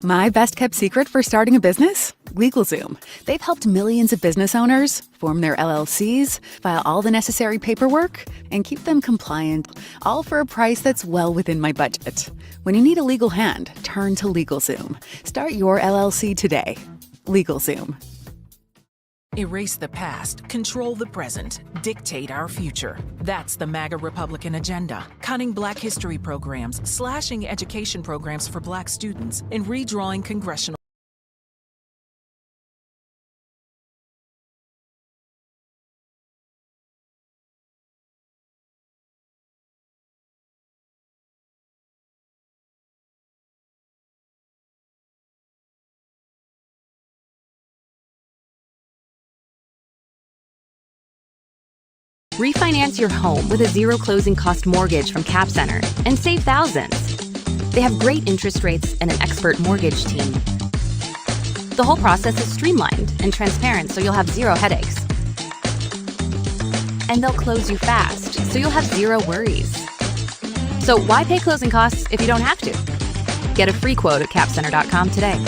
My best kept secret for starting a business? LegalZoom. They've helped millions of business owners form their LLCs, file all the necessary paperwork, and keep them compliant, all for a price that's well within my budget. When you need a legal hand, turn to LegalZoom. Start your LLC today. LegalZoom. Erase the past, control the present, dictate our future. That's the MAGA Republican agenda. Cutting Black history programs, slashing education programs for Black students, and redrawing congressional. Refinance your home with a zero closing cost mortgage from Cap Center and save thousands. They have great interest rates and an expert mortgage team. The whole process is streamlined and transparent, so you'll have zero headaches. And they'll close you fast, so you'll have zero worries. So why pay closing costs if you don't have to? Get a free quote at capcenter.com today.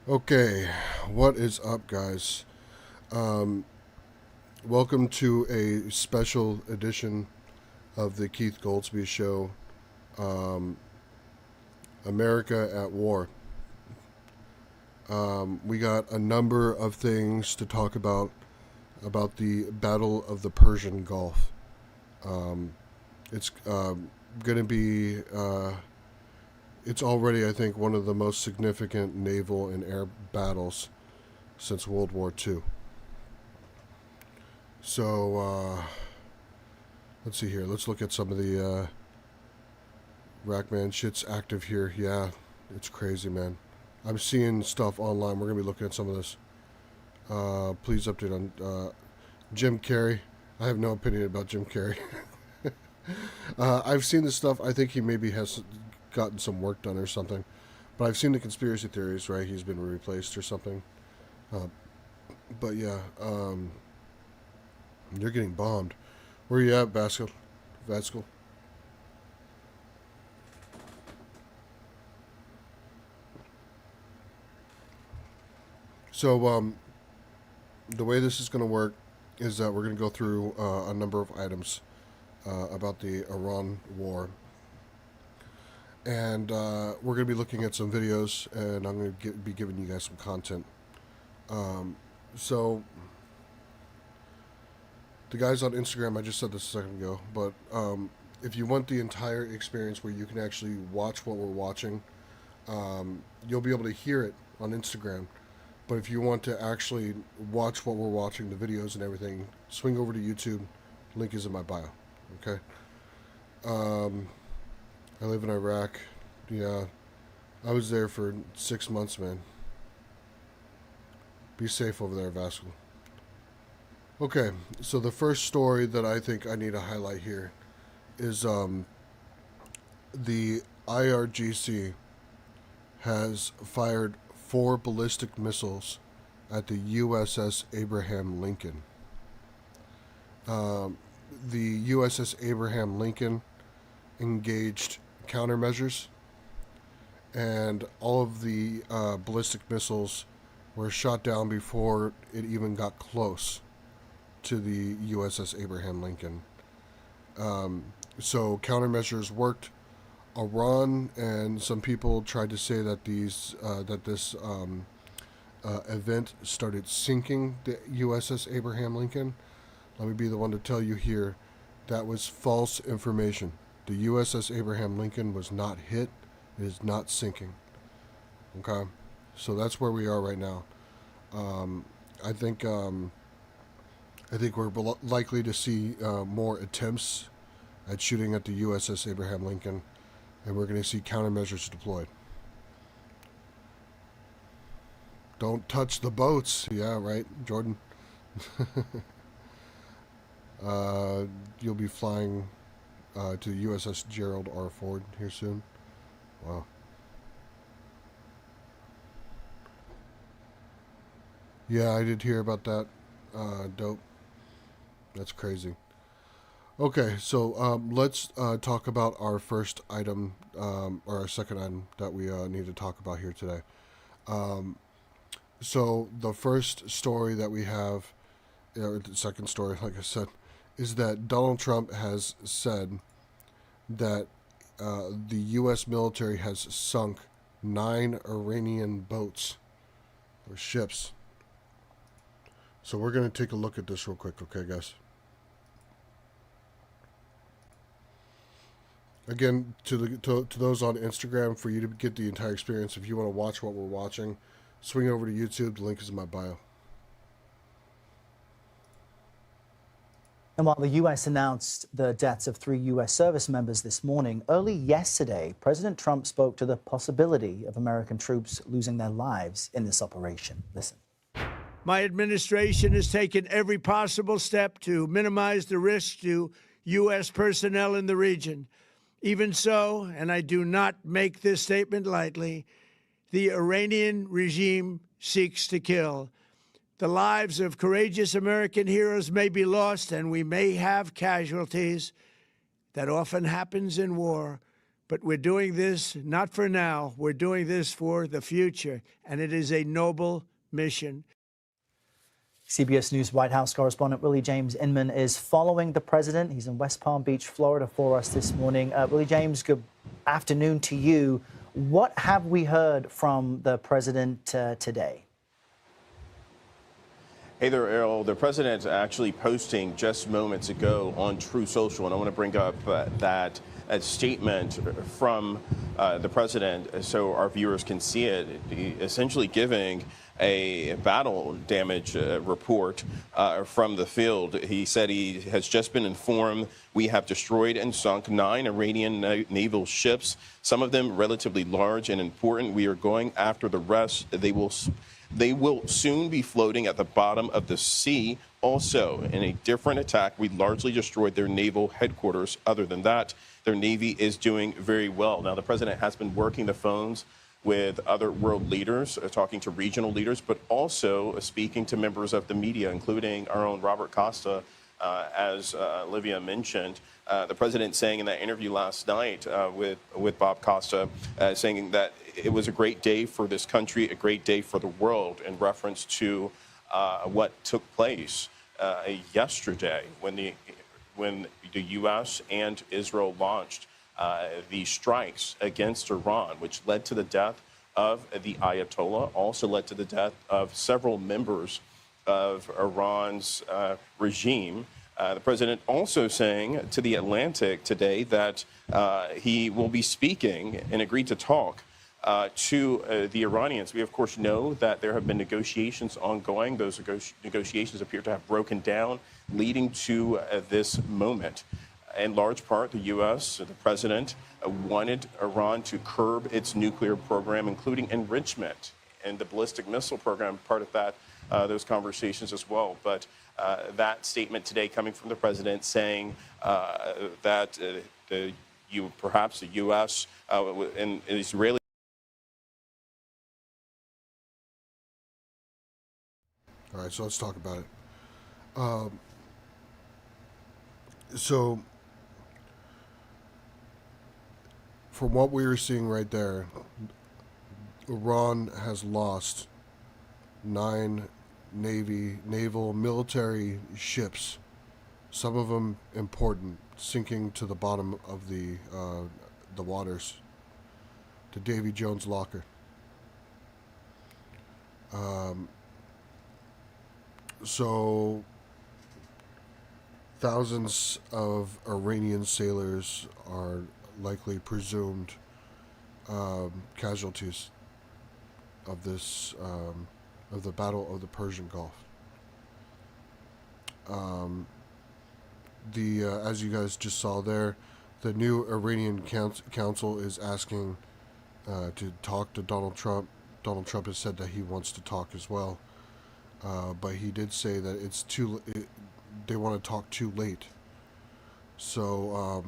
Okay, what is up, guys? Welcome to a special edition of the Keith Goldsby Show, America at War. We got a number of things to talk about the Battle of the Persian Gulf. It's going to be... it's already, I think, one of the most significant naval and air battles since World War II. So, let's see here. Let's look at some of the Rackman shit's active here. Yeah, it's crazy, man. I'm seeing stuff online. We're going to be looking at some of this. Please update on Jim Carrey. I have no opinion about Jim Carrey. I've seen this stuff. I think he maybe has gotten some work done or something, but I've seen the conspiracy theories, right? He's been replaced or something. But yeah, you're getting bombed. Where are you at, Vasco? So the way this is going to work is that we're going to go through a number of items about the Iran war. And we're going to be looking at some videos, and I'm going to be giving you guys some content. So, the guys on Instagram, I just said this a second ago, but if you want the entire experience where you can actually watch what we're watching, you'll be able to hear it on Instagram. But if you want to actually watch what we're watching, the videos and everything, swing over to YouTube. Link is in my bio. Okay. I live in Iraq. Yeah. I was there for 6 months, man. Be safe over there, Vasco. Okay, so the first story that I think I need to highlight here is the IRGC has fired 4 ballistic missiles at the USS Abraham Lincoln. The USS Abraham Lincoln engaged countermeasures, and all of the ballistic missiles were shot down before it even got close to the USS Abraham Lincoln. So countermeasures worked. Iran and some people tried to say that this event started sinking the USS Abraham Lincoln. Let me be the one to tell you here, that was false information. The USS Abraham Lincoln was not hit. It is not sinking. Okay, so that's where we are right now. I think we're likely to see more attempts at shooting at the USS Abraham Lincoln, and we're going to see countermeasures deployed. Don't touch the boats. Yeah, right, Jordan. You'll be flying to the USS Gerald R. Ford here soon. Wow. Yeah, I did hear about that. Dope. That's crazy. Okay, so let's talk about our first item, or our second item that we need to talk about here today. So the first story that we have, or the second story, like I said, is that Donald Trump has said that the U.S. military has sunk 9 Iranian boats or ships. So we're going to take a look at this real quick, okay, guys? Again, to those on Instagram, for you to get the entire experience, if you want to watch what we're watching, swing over to YouTube. The link is in my bio. And while the U.S. announced the deaths of 3 U.S. service members this morning, early yesterday, President Trump spoke to the possibility of American troops losing their lives in this operation. Listen. My administration has taken every possible step to minimize the risk to U.S. personnel in the region. Even so, and I do not make this statement lightly, the Iranian regime seeks to kill. The lives of courageous American heroes may be lost, and we may have casualties. That often happens in war. But we're doing this not for now. We're doing this for the future, and it is a noble mission. CBS News White House correspondent Willie James Inman is following the president. He's in West Palm Beach, Florida, for us this morning. Willie James, good afternoon to you. What have we heard from the president today? Hey there, Errol. The president's actually posting just moments ago on True Social, and I want to bring up that statement from the president so our viewers can see it, essentially giving a battle damage report from the field. He said he has just been informed we have destroyed and sunk 9 Iranian naval ships, some of them relatively large and important. We are going after the rest. They will soon be floating at the bottom of the sea. Also, in a different attack, we largely destroyed their naval headquarters. Other than that, their Navy is doing very well. Now, the president has been working the phones with other world leaders, talking to regional leaders, but also speaking to members of the media, including our own Robert Costa, as Olivia mentioned. The president saying in that interview last night with Bob Costa, saying that it was a great day for this country, a great day for the world, in reference to what took place yesterday when the U.S. and Israel launched the strikes against Iran, which led to the death of the Ayatollah, also led to the death of several members of Iran's regime, The president also saying to The Atlantic today that he will be speaking and agreed to talk to the Iranians. We, of course, know that there have been negotiations ongoing. Those negotiations appear to have broken down, leading to this moment. In large part, the U.S., the president, wanted Iran to curb its nuclear program, including enrichment and the ballistic missile program, part of that, those conversations as well. But that statement today coming from the president saying that perhaps the U.S. And Israeli. All right, so let's talk about it. So, from what we were seeing right there, Iran has lost 9 naval military ships, some of them important, sinking to the bottom of the waters, to Davy Jones' locker. So thousands of Iranian sailors are likely presumed casualties of this of the Battle of the Persian Gulf. As you guys just saw there, the new Iranian council is asking to talk to Donald Trump. Donald Trump has said that he wants to talk as well, but he did say that they want to talk too late. So,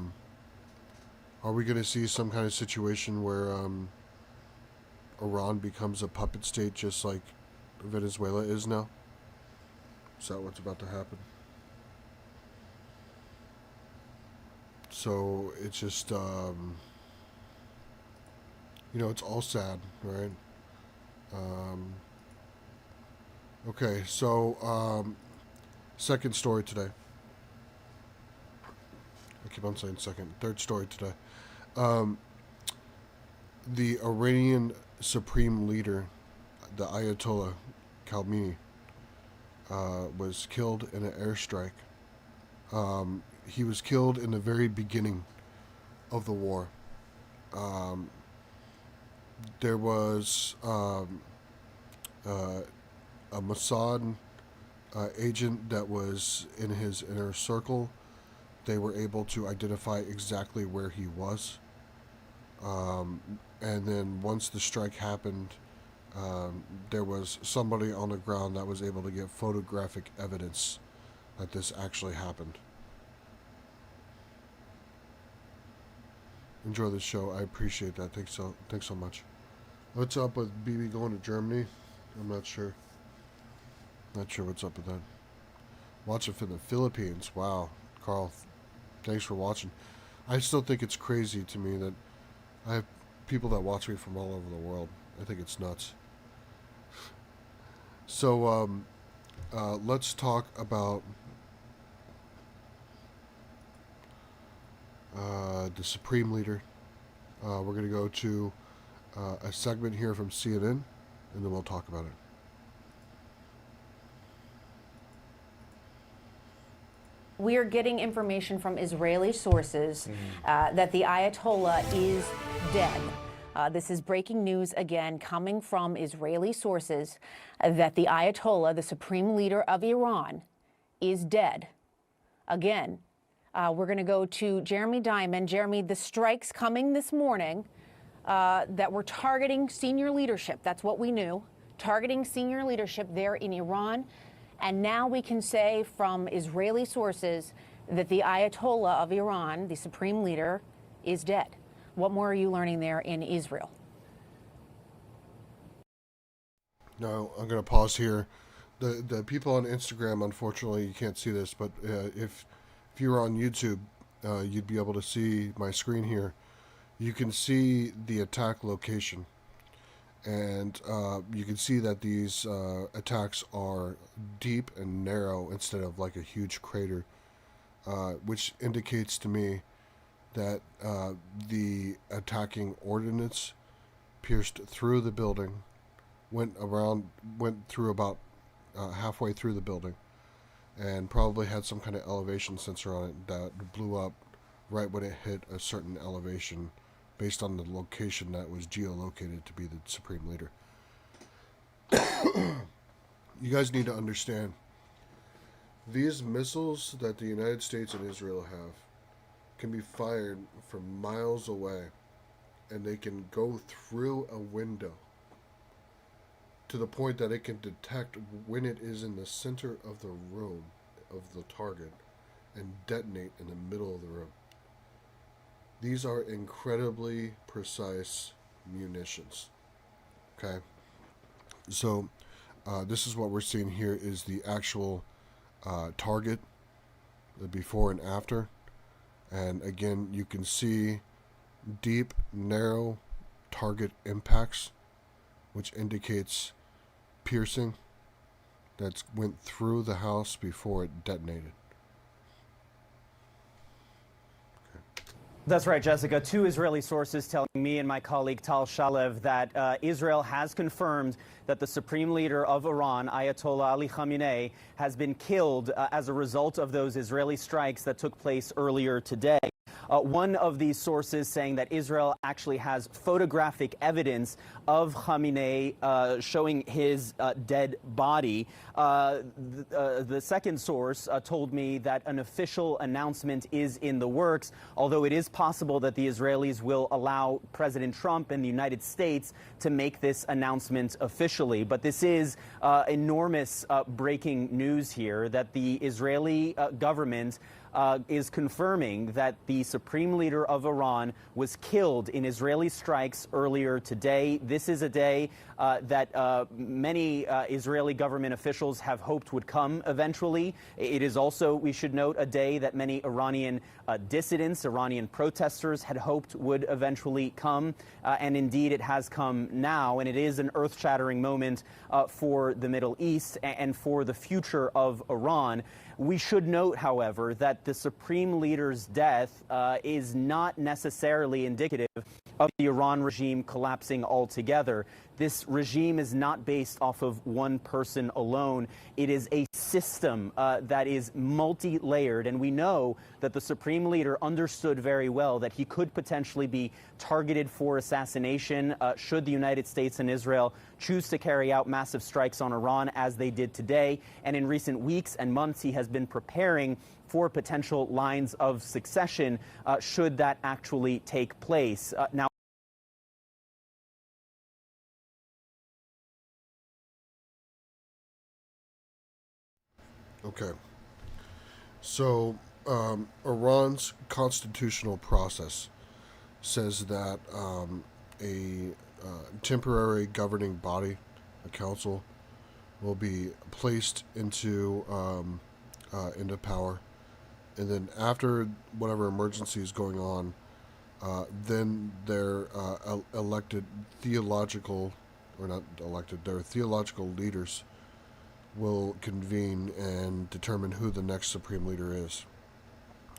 are we going to see some kind of situation where Iran becomes a puppet state just like Venezuela is now? Is that what's about to happen? So it's just, it's all sad, right? Okay, so second story today. I keep on saying second. Third story today. The Iranian Supreme Leader, the Ayatollah Khamenei, was killed in an airstrike. He was killed in the very beginning of the war. There was a Mossad agent that was in his inner circle. They were able to identify exactly where he was. And then once the strike happened, there was somebody on the ground that was able to get photographic evidence that this actually happened. Enjoy the show. I appreciate that. Thanks so much. What's up with BB going to Germany? I'm not sure. Not sure what's up with that. Watching from the Philippines. Wow. Carl, thanks for watching. I still think it's crazy to me that I have people that watch me from all over the world. I think it's nuts. So, let's talk about the Supreme Leader. We're going to go to a segment here from CNN, and then we'll talk about it. We are getting information from Israeli sources that the Ayatollah is dead. This is breaking news again coming from Israeli sources that the Ayatollah, the supreme leader of Iran, is dead. Again, we're going to go to Jeremy Diamond. Jeremy, the strikes coming this morning that were targeting senior leadership. That's what we knew, targeting senior leadership there in Iran. And now we can say from Israeli sources that the Ayatollah of Iran, the supreme leader, is dead. What more are you learning there in Israel? No, I'm going to pause here. The people on Instagram, unfortunately, you can't see this, but if you were on YouTube, you'd be able to see my screen here. You can see the attack location. And you can see that these attacks are deep and narrow instead of like a huge crater, which indicates to me that the attacking ordnance pierced through the building, went through about halfway through the building, and probably had some kind of elevation sensor on it that blew up right when it hit a certain elevation based on the location that was geolocated to be the supreme leader. You guys need to understand, these missiles that the United States and Israel have can be fired from miles away, and they can go through a window to the point that it can detect when it is in the center of the room of the target and detonate in the middle of the room. These are incredibly precise munitions. Okay? So this is what we're seeing here is the actual target, the before and after. And again, you can see deep, narrow target impacts, which indicates piercing that went through the house before it detonated. That's right, Jessica. Two Israeli sources telling me and my colleague Tal Shalev that Israel has confirmed that the supreme leader of Iran, Ayatollah Ali Khamenei, has been killed as a result of those Israeli strikes that took place earlier today. One of these sources saying that Israel actually has photographic evidence of Khamenei showing his dead body. The second source told me that an official announcement is in the works, although it is possible that the Israelis will allow President Trump and the United States to make this announcement officially. But this is enormous breaking news here, that the Israeli government is confirming that the supreme leader of Iran was killed in Israeli strikes earlier today. This is a day that many Israeli government officials have hoped would come eventually. It is also, we should note, a day that many Iranian dissidents, Iranian protesters had hoped would eventually come. And indeed, it has come now. And it is an earth-shattering moment for the Middle East and for the future of Iran. We should note, however, that the supreme leader's death is not necessarily indicative of the Iran regime collapsing altogether. This regime is not based off of one person alone. It is a system that is multi-layered, and we know that the supreme leader understood very well that he could potentially be targeted for assassination should the United States and Israel choose to carry out massive strikes on Iran as they did today. And in recent weeks and months, he has been preparing for potential lines of succession should that actually take place. Now, Okay. So, Iran's constitutional process says that a temporary governing body, a council, will be placed into power, and then after whatever emergency is going on, then their elected theological, or not elected, their theological leaders will convene and determine who the next supreme leader is.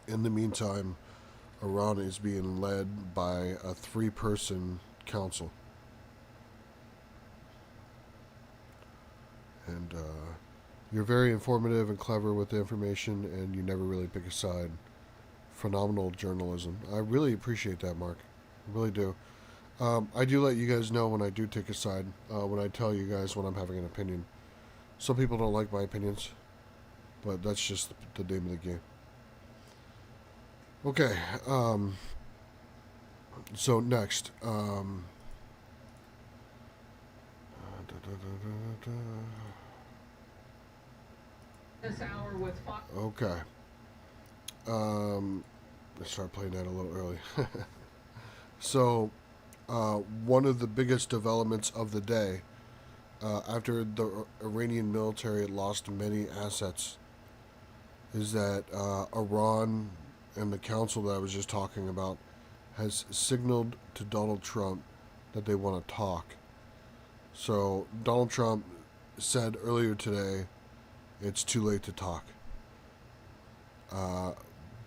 In the meantime, Iran is being led by a 3-person council. And you're very informative and clever with the information, and you never really pick a side. Phenomenal journalism. I really appreciate that, Mark. I really do. I do let you guys know when I do take a side, when I tell you guys when I'm having an opinion. Some people don't like my opinions, but that's just the name of the game. Okay, so next, This hour with okay, let's start playing that a little early. So, one of the biggest developments of the day, after the Iranian military lost many assets, is that Iran and the council that I was just talking about has signaled to Donald Trump that they want to talk. So Donald Trump said earlier today it's too late to talk.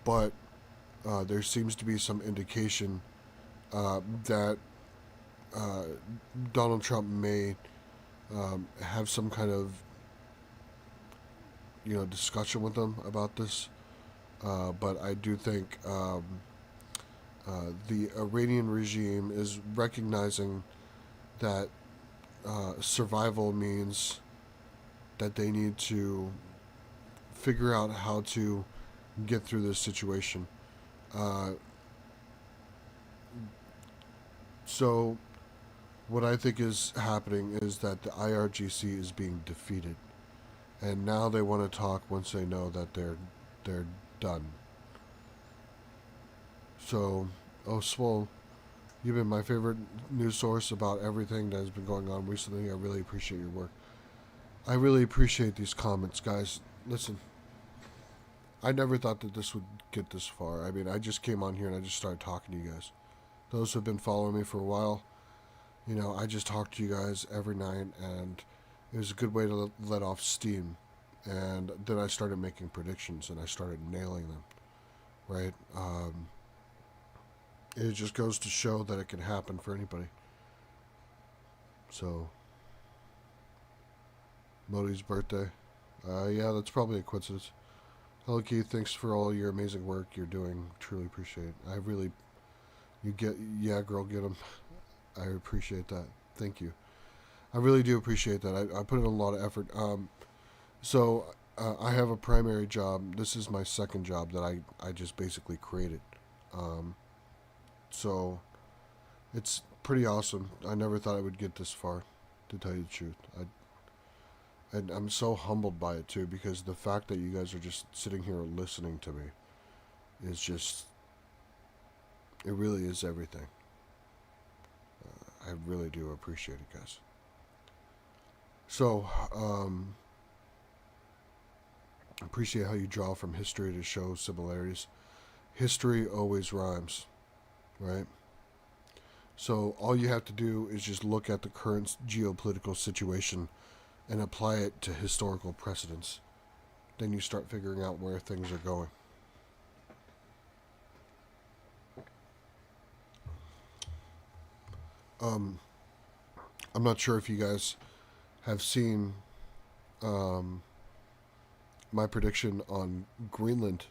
But there seems to be some indication that Donald Trump may have some kind of, discussion with them about this. But I do think the Iranian regime is recognizing that survival means that they need to figure out how to get through this situation. So what I think is happening is that the IRGC is being defeated, and now they want to talk once they know that they're done. So, Swole, you've been my favorite news source about everything that has been going on recently. I really appreciate your work. I really appreciate these comments, guys. Listen, I never thought that this would get this far. I mean, I just came on here and I just started talking to you guys. Those who have been following me for a while, I just talk to you guys every night, and it was a good way to let off steam. And then I started making predictions, and I started nailing them, right? It just goes to show that it can happen for anybody. So, Modi's birthday. Yeah, that's probably a coincidence. Hello, Keith. Thanks for all your amazing work you're doing. Truly appreciate it. Yeah, girl, get them. I appreciate that. Thank you. I really do appreciate that. I put in a lot of effort. So I have a primary job. This is my second job that I just basically created. So it's pretty awesome. I never thought I would get this far, to tell you the truth. And I'm so humbled by it too, because the fact that you guys are just sitting here listening to me is just, it really is everything. I really do appreciate it, guys. So, appreciate how you draw from history to show similarities. History always rhymes, right? So all you have to do is just look at the current geopolitical situation and apply it to historical precedents. Then you start figuring out where things are going. I'm not sure if you guys have seen my prediction on Greenland,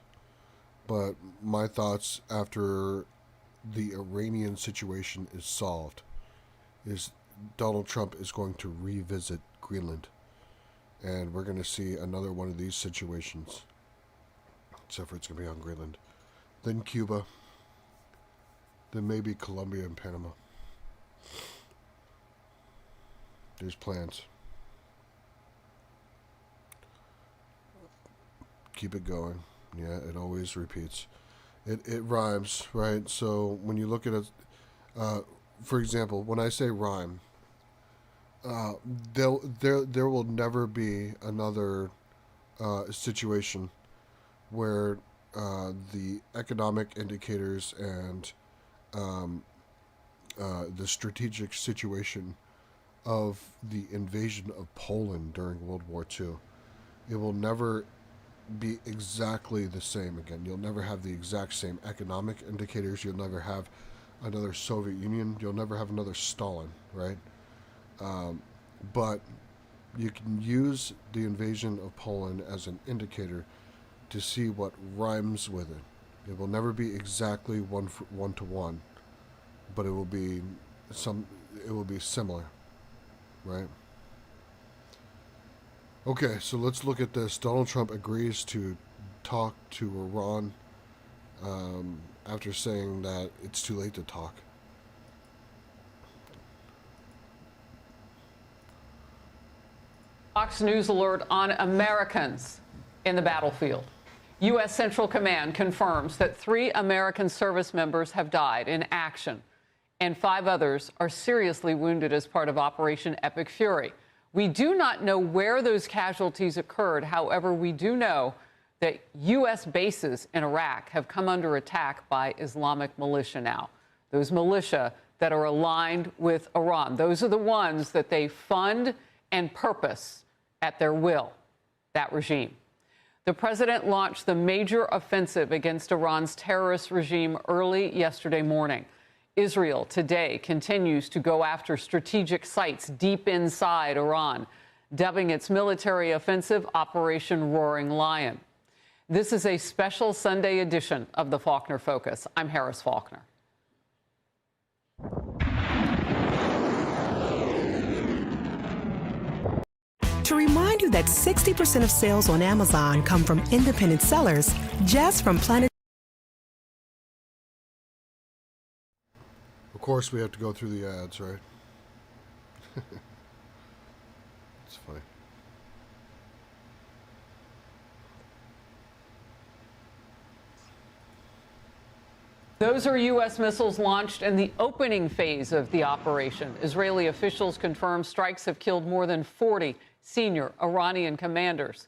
but my thoughts after the Iranian situation is solved is Donald Trump is going to revisit Greenland, and we're going to see another one of these situations, except for it's going to be on Greenland, then Cuba, then maybe Colombia and Panama. There's plans. Keep it going. Yeah, it always repeats. It rhymes, right? So when you look at it, for example, when I say rhyme, there will never be another situation where the economic indicators and the strategic situation of the invasion of Poland during World War II, it will never be exactly the same again. You'll never have the exact same economic indicators. You'll never have another Soviet Union. You'll never have another Stalin, right? But you can use the invasion of Poland as an indicator to see what rhymes with it. It will never be exactly one to one, but it will be similar, right? Okay, so let's look at this. Donald Trump agrees to talk to Iran after saying that it's too late to talk. Fox News alert on Americans in the battlefield. U.S. Central Command confirms that 3 American service members have died in action, and 5 others are seriously wounded as part of Operation Epic Fury. We do not know where those casualties occurred. However, we do know that U.S. bases in Iraq have come under attack by Islamic militia now. Those militia that are aligned with Iran. Those are the ones that they fund and purpose at their will, that regime. The president launched the major offensive against Iran's terrorist regime early yesterday morning. Israel today continues to go after strategic sites deep inside Iran. dubbing its military offensive Operation Roaring Lion. This is a special Sunday edition of the Faulkner Focus. I'm Harris Faulkner. To remind you that 60% of sales on Amazon come from independent sellers, just from Planet. Of course, we have to go through the ads, right? It's funny. Those are U.S. missiles launched in the opening phase of the operation. Israeli officials confirm strikes have killed more than 40 senior Iranian commanders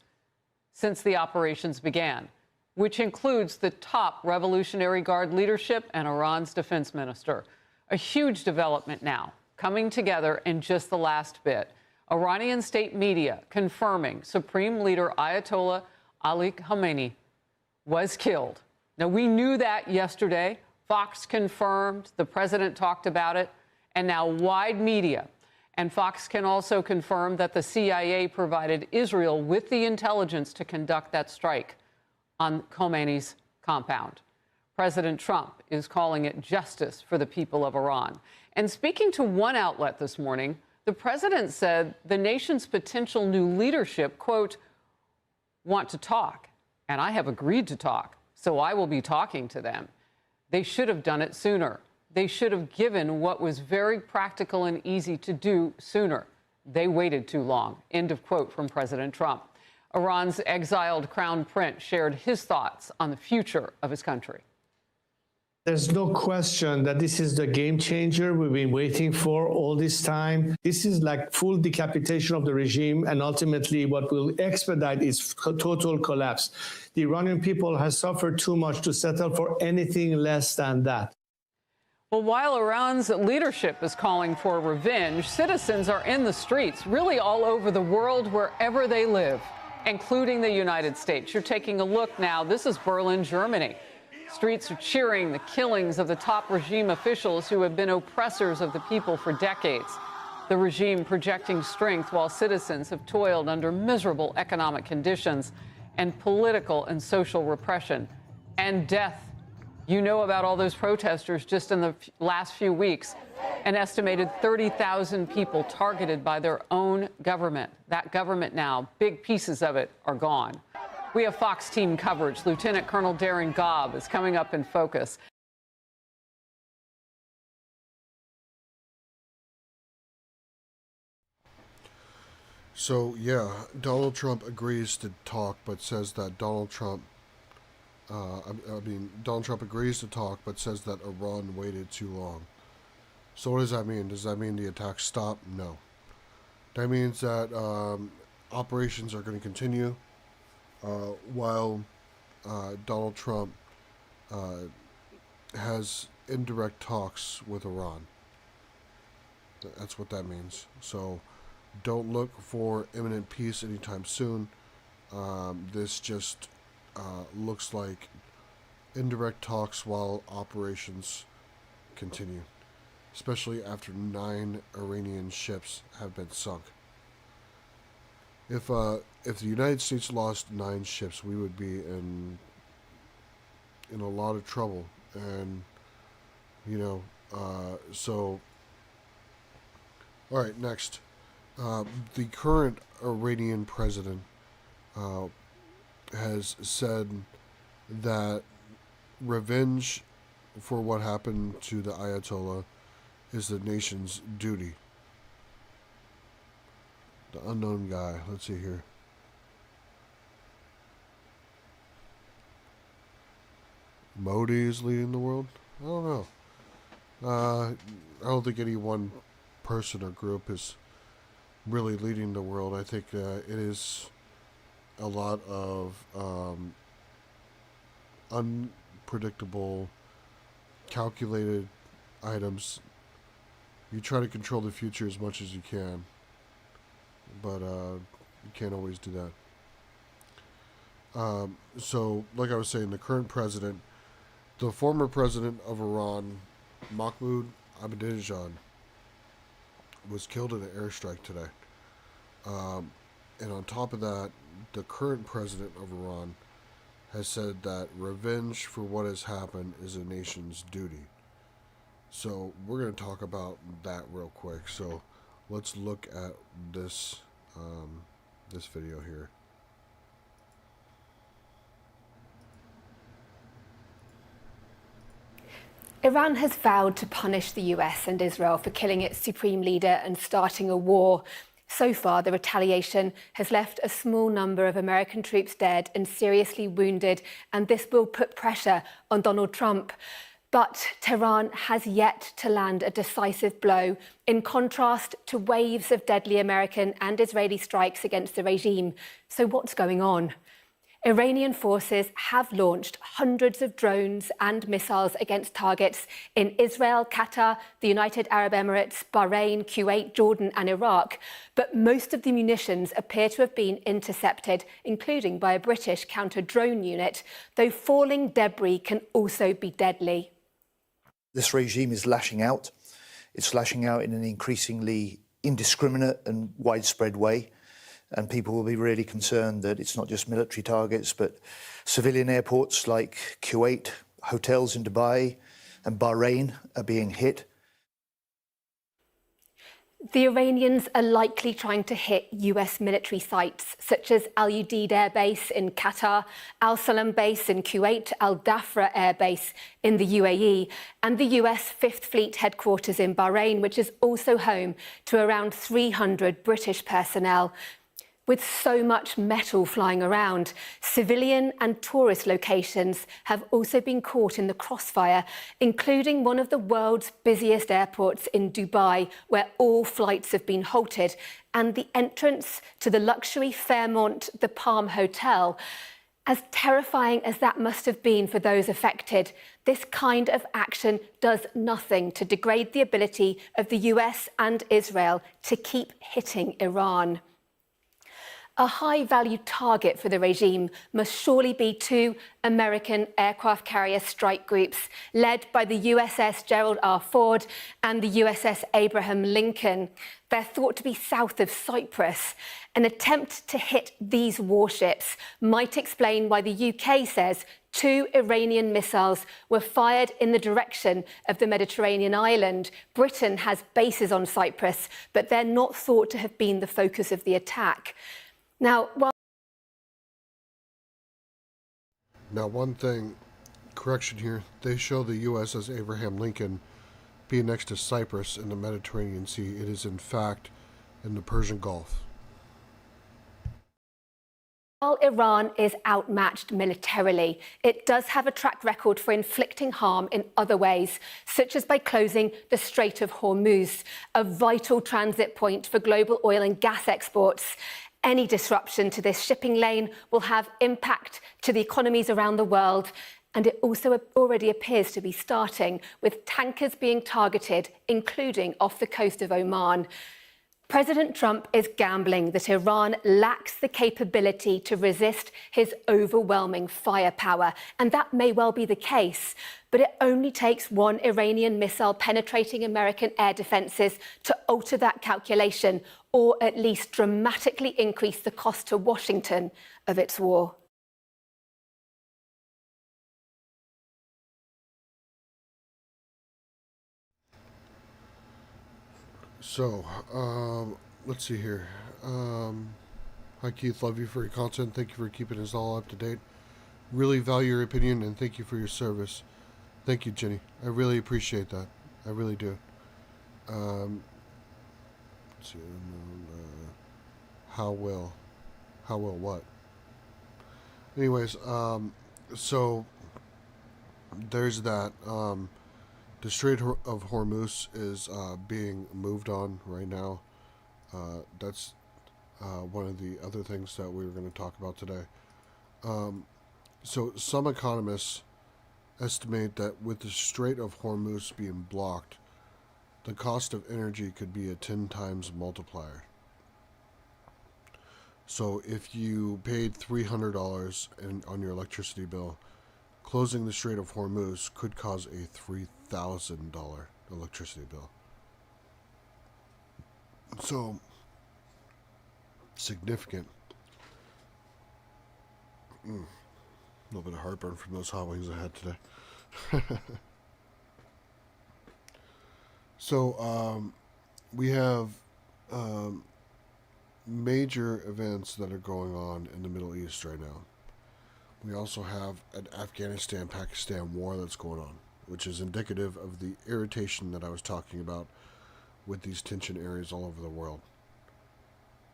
since the operations began, which includes the top Revolutionary Guard leadership and Iran's defense minister. A huge development now, coming together in just the last bit. Iranian state media confirming Supreme Leader Ayatollah Ali Khamenei was killed. Now, we knew that yesterday. Fox confirmed, the president talked about it, and now wide media. And Fox can also confirm that the CIA provided Israel with the intelligence to conduct that strike on Khamenei's compound. President Trump is calling it justice for the people of Iran. And speaking to one outlet this morning, the president said the nation's potential new leadership, quote, want to talk, and I have agreed to talk. So I will be talking to them. They should have done it sooner. They should have given what was very practical and easy to do sooner. They waited too long. End of quote from President Trump. Iran's exiled crown prince shared his thoughts on the future of his country. There's no question that this is the game changer we've been waiting for all this time. This is like full decapitation of the regime, and ultimately what will expedite its total collapse. The Iranian people has suffered too much to settle for anything less than that. Well, while Iran's leadership is calling for revenge, citizens are in the streets, really all over the world, wherever they live, including the United States. You're taking a look now. This is Berlin, Germany. Streets are cheering the killings of the top regime officials who have been oppressors of the people for decades. The regime projecting strength while citizens have toiled under miserable economic conditions and political and social repression and death. You know about all those protesters just in the last few weeks. An estimated 30,000 people targeted by their own government. That government now, big pieces of it are gone. We have Fox team coverage. Lieutenant Colonel Darren Gobb is coming up in focus. So, yeah, Donald Trump agrees to talk, but says that Donald Trump agrees to talk, but says that Iran waited too long. So what does that mean? Does that mean the attack stopped? No. That means that operations are going to continue while Donald Trump has indirect talks with Iran. That's what that means. So don't look for imminent peace anytime soon. This just looks like indirect talks while operations continue, especially after 9 Iranian ships have been sunk. If the United States lost 9 ships, we would be in a lot of trouble, and so. All right, next, the current Iranian president has said that revenge for what happened to the Ayatollah is the nation's duty. The unknown guy. Let's see here. Modi is leading the world? I don't know. I don't think any one person or group is really leading the world. I think it is a lot of unpredictable, calculated items. You try to control the future as much as you can, but you can't always do that. So, like I was saying, the current president, the former president of Iran, Mahmoud Ahmadinejad, was killed in an airstrike today. And on top of that, the current president of Iran has said that revenge for what has happened is a nation's duty. So we're going to talk about that real quick. So let's look at this this video here. Iran has vowed to punish the US and Israel for killing its supreme leader and starting a war. So far, the retaliation has left a small number of American troops dead and seriously wounded, and this will put pressure on Donald Trump. But Tehran has yet to land a decisive blow, in contrast to waves of deadly American and Israeli strikes against the regime. So what's going on? Iranian forces have launched hundreds of drones and missiles against targets in Israel, Qatar, the United Arab Emirates, Bahrain, Kuwait, Jordan, and Iraq. But most of the munitions appear to have been intercepted, including by a British counter-drone unit, though falling debris can also be deadly. This regime is lashing out. It's lashing out in an increasingly indiscriminate and widespread way. And people will be really concerned that it's not just military targets, but civilian airports like Kuwait, hotels in Dubai and Bahrain are being hit. The Iranians are likely trying to hit US military sites, such as Al Udeid Air Base in Qatar, Al Salam Base in Kuwait, Al Dhafra Air Base in the UAE, and the US 5th Fleet headquarters in Bahrain, which is also home to around 300 British personnel. With so much metal flying around, civilian and tourist locations have also been caught in the crossfire, including one of the world's busiest airports in Dubai, where all flights have been halted, and the entrance to the luxury Fairmont The Palm Hotel. As terrifying as that must have been for those affected, this kind of action does nothing to degrade the ability of the US and Israel to keep hitting Iran. A high-value target for the regime must surely be two American aircraft carrier strike groups led by the USS Gerald R. Ford and the USS Abraham Lincoln. They're thought to be south of Cyprus. An attempt to hit these warships might explain why the UK says 2 Iranian missiles were fired in the direction of the Mediterranean island. Britain has bases on Cyprus, but they're not thought to have been the focus of the attack. Now, one thing, correction here, they show the USS Abraham Lincoln being next to Cyprus in the Mediterranean Sea. It is, in fact, in the Persian Gulf. While Iran is outmatched militarily, it does have a track record for inflicting harm in other ways, such as by closing the Strait of Hormuz, a vital transit point for global oil and gas exports. Any disruption to this shipping lane will have impact to the economies around the world, and it also already appears to be starting, with tankers being targeted, including off the coast of Oman. President Trump is gambling that Iran lacks the capability to resist his overwhelming firepower, and that may well be the case. But it only takes one Iranian missile penetrating American air defenses to alter that calculation, or at least dramatically increase the cost to Washington of its war. So, let's see here. Hi Keith, love you for your content. Thank you for keeping us all up to date. Really value your opinion and thank you for your service. Thank you, Jenny. I really appreciate that. I really do. Let's see, how will what? Anyways, so there's that. The Strait of Hormuz is being moved on right now. That's one of the other things that we were going to talk about today. So some economists estimate that with the Strait of Hormuz being blocked, the cost of energy could be a 10 times multiplier. So if you paid $300 on your electricity bill, closing the Strait of Hormuz could cause a $3,000 electricity bill. So significant. A little bit of heartburn from those hot wings I had today. So we have major events that are going on in the Middle East right now. We also have an Afghanistan-Pakistan war that's going on, which is indicative of the irritation that I was talking about with these tension areas all over the world.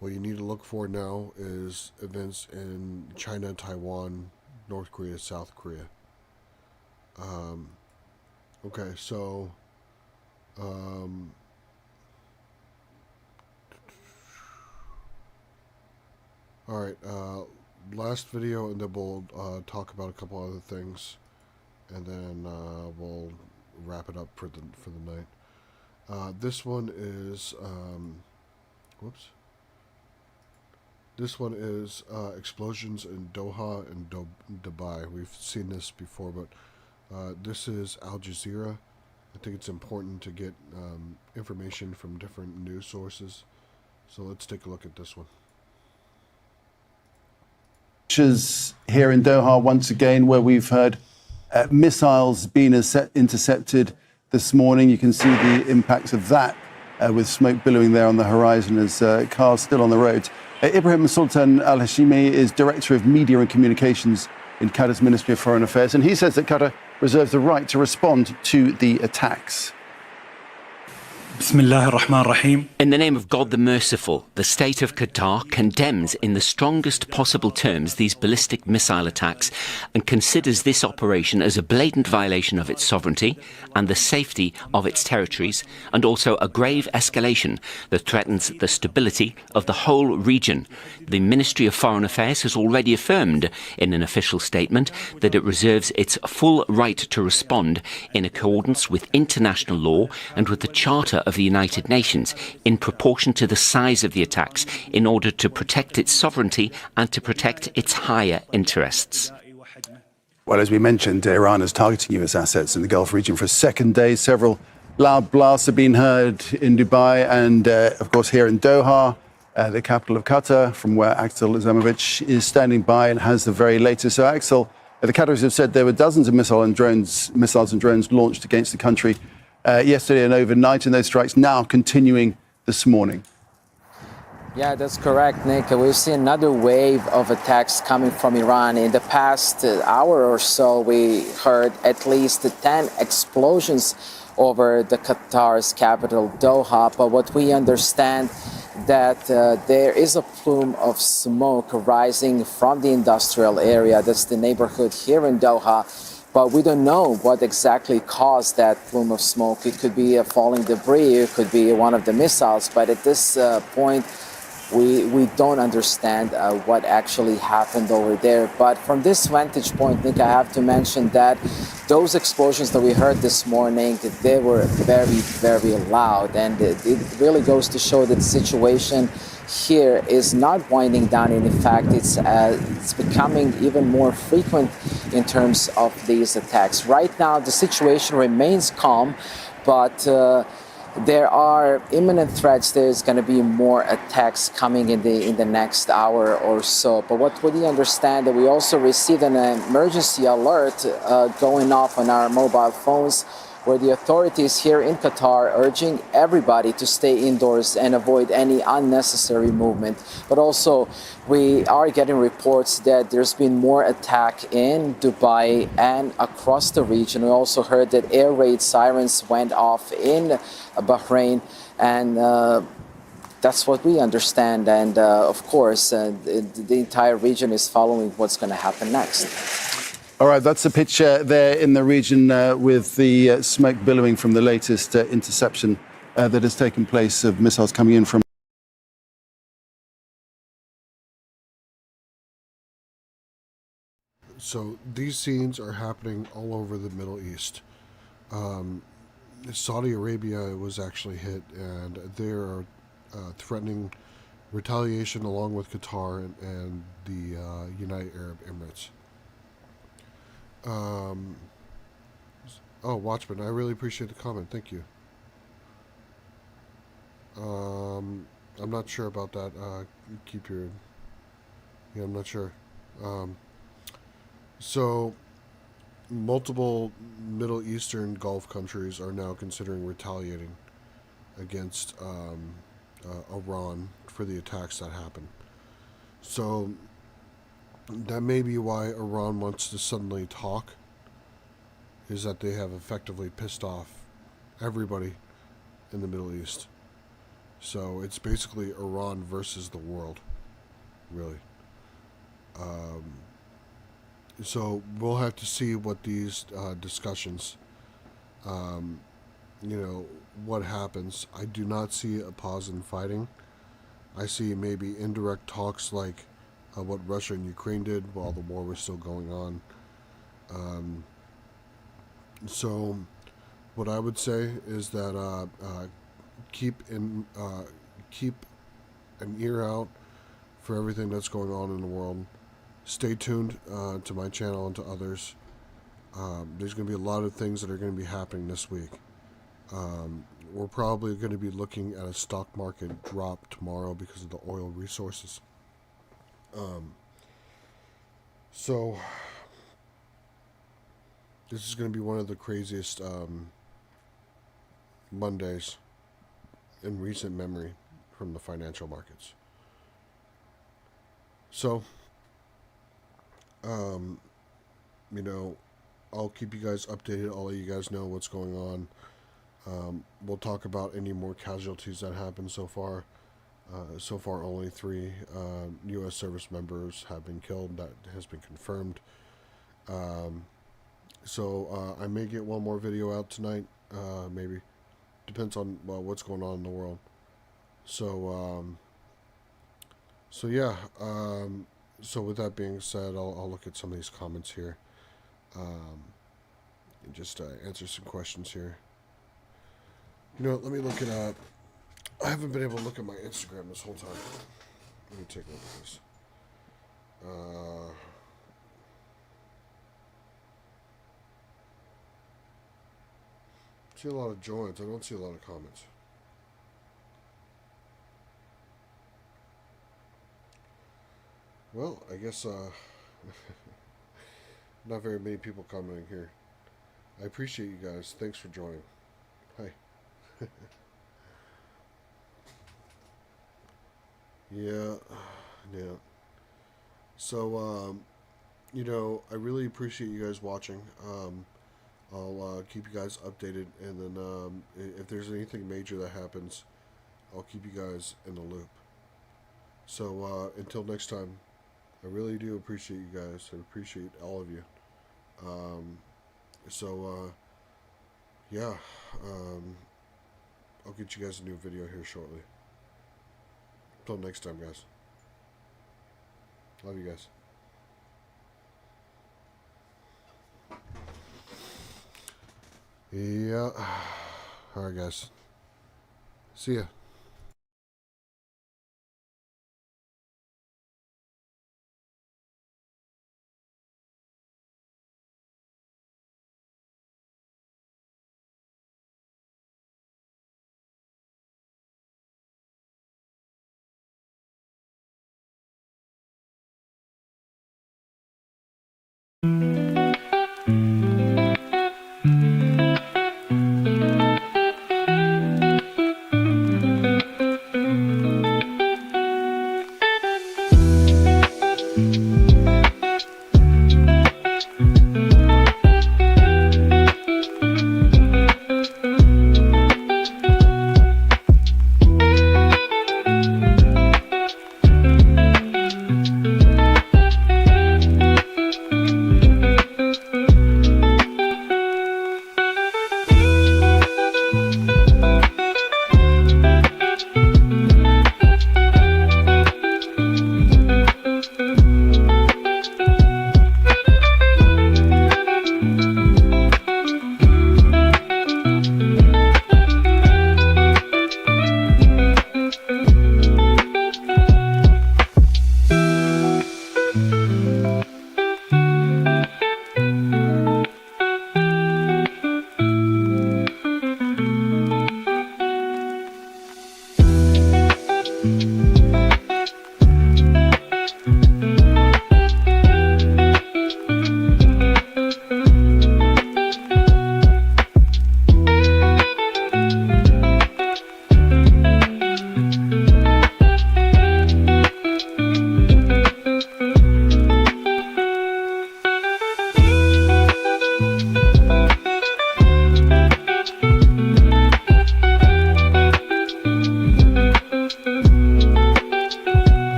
What you need to look for now is events in China, Taiwan, North Korea, South Korea. Okay, so all right, last video, and then we'll talk about a couple other things, and then we'll wrap it up for the night. This one is This one is explosions in Doha and Dubai. We've seen this before, but this is Al Jazeera. I think it's important to get information from different news sources. So let's take a look at this one. Here in Doha once again, where we've heard missiles being intercepted this morning. You can see the impacts of that with smoke billowing there on the horizon as cars still on the road. Ibrahim Sultan Al-Hashimi is Director of Media and Communications in Qatar's Ministry of Foreign Affairs, and he says that Qatar reserves the right to respond to the attacks. In the name of God the Merciful, the state of Qatar condemns in the strongest possible terms these ballistic missile attacks and considers this operation as a blatant violation of its sovereignty and the safety of its territories, and also a grave escalation that threatens the stability of the whole region. The Ministry of Foreign Affairs has already affirmed in an official statement that it reserves its full right to respond in accordance with international law and with the Charter of the United Nations in proportion to the size of the attacks in order to protect its sovereignty and to protect its higher interests. Well, as we mentioned, Iran is targeting US assets in the Gulf region for a second day. Several loud blasts have been heard in Dubai and, of course, here in Doha, the capital of Qatar, from where Axel Izamovich is standing by and has the very latest. So, Axel, the Qataris have said there were dozens of missiles and drones launched against the country yesterday and overnight, and those strikes now continuing this morning. Yeah, that's correct, Nick. We've seen another wave of attacks coming from Iran. In the past hour or so, we heard at least 10 explosions over the Qatar's capital, Doha. But what we understand that there is a plume of smoke rising from the industrial area. That's the neighborhood here in Doha. But we don't know what exactly caused that plume of smoke. It could be falling debris, it could be one of the missiles. But at this point, we don't understand what actually happened over there. But from this vantage point, Nick, I have to mention that those explosions that we heard this morning, they were very, very loud. And it really goes to show that the situation here is not winding down. In fact, it's becoming even more frequent in terms of these attacks. Right now, the situation remains calm, but there are imminent threats. There's going to be more attacks coming in the next hour or so. But what we understand that we also received an emergency alert going off on our mobile phones, where the authorities here in Qatar are urging everybody to stay indoors and avoid any unnecessary movement. But also, we are getting reports that there's been more attack in Dubai and across the region. We also heard that air raid sirens went off in Bahrain, and that's what we understand. And of course, the entire region is following what's going to happen next. All right, that's a picture there in the region with the smoke billowing from the latest interception that has taken place of missiles coming in from. So these scenes are happening all over the Middle East. Saudi Arabia was actually hit, and they are threatening retaliation along with Qatar and the United Arab Emirates. Oh, Watchman, I really appreciate the comment. Thank you. I'm not sure about that. Keep your... Yeah, I'm not sure. So, multiple Middle Eastern Gulf countries are now considering retaliating against Iran for the attacks that happened. So, that may be why Iran wants to suddenly talk, is that they have effectively pissed off everybody in the Middle East. So it's basically Iran versus the world, really. So we'll have to see what these discussions, what happens. I do not see a pause in fighting. I see maybe indirect talks like what Russia and Ukraine did while the war was still going on. So what I would say is that keep an ear out for everything that's going on in the world. Stay tuned to my channel and to others. There's going to be a lot of things that are going to be happening this week. We're probably going to be looking at a stock market drop tomorrow because of the oil resources. So this is going to be one of the craziest Mondays in recent memory from the financial markets. So, I'll keep you guys updated. I'll let you guys know what's going on. We'll talk about any more casualties that happened so far. So far, only 3 U.S. service members have been killed. That has been confirmed. So I may get one more video out tonight, maybe. Depends on what's going on in the world. So, yeah. So with that being said, I'll look at some of these comments here. And just answer some questions here. You know what, let me look it up. I haven't been able to look at my Instagram this whole time. Let me take a look at this. I see a lot of joins. I don't see a lot of comments. Well, I guess not very many people commenting here. I appreciate you guys. Thanks for joining. Hi. Yeah. So, I really appreciate you guys watching. I'll keep you guys updated, and then if there's anything major that happens, I'll keep you guys in the loop. So, until next time, I really do appreciate you guys. I appreciate all of you. Yeah. I'll get you guys a new video here shortly. Until next time, guys. Love you guys. Yeah. Alright, guys. See ya.